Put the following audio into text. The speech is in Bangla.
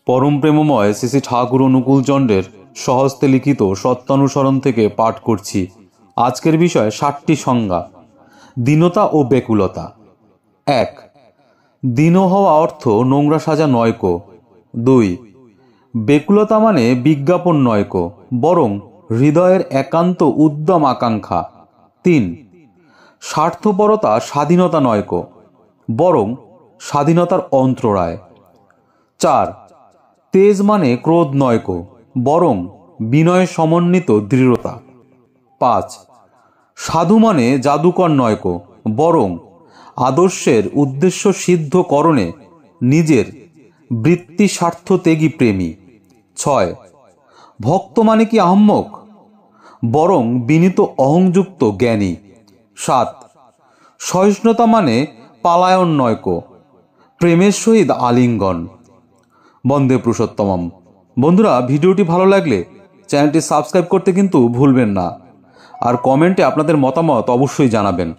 পরম প্রেমময় শ্রী শ্রী ঠাকুর অনুকূলচন্দ্রের স্বহস্তে লিখিত সত্যানুসরণ থেকে পাঠ করছি। আজকের বিষয় 7টি সংজ্ঞা। দীনতা ও ব্যাকুলতা। 1. দীন হওয়া অর্থ নোংরা সাজা নয়কো। 2. ব্যাকুলতা মানে বিজ্ঞাপন নয়কো, বরং হৃদয়ের একান্ত উদ্যম আকাঙ্ক্ষা। 3. স্বার্থপরতা স্বাধীনতা নয়কো, বরং স্বাধীনতার অন্তরায়। 4. তেজ মানে ক্রোধ নয়কো, বরং বিনয় সমন্বিত দৃঢ়তা। 5. সাধু মানে জাদুকর নয়কো, বরং আদর্শের উদ্দেশ্য সিদ্ধকরণে নিজের বৃত্তি স্বার্থ ত্যাগী প্রেমী। 6. ভক্ত মানে কি আহম্মক, বরং বিনীত অহংযুক্ত জ্ঞানী। 7. সহিষ্ণুতা মানে পালায়ন নয়কো, প্রেমের সহিত আলিঙ্গন। বন্দে পুরুষোত্তমম। বন্ধুরা, ভিডিওটি ভালো লাগলে চ্যানেলটি সাবস্ক্রাইব করতে কিন্তু ভুলবেন না, আর কমেন্টে আপনাদের মতামত অবশ্যই জানাবেন।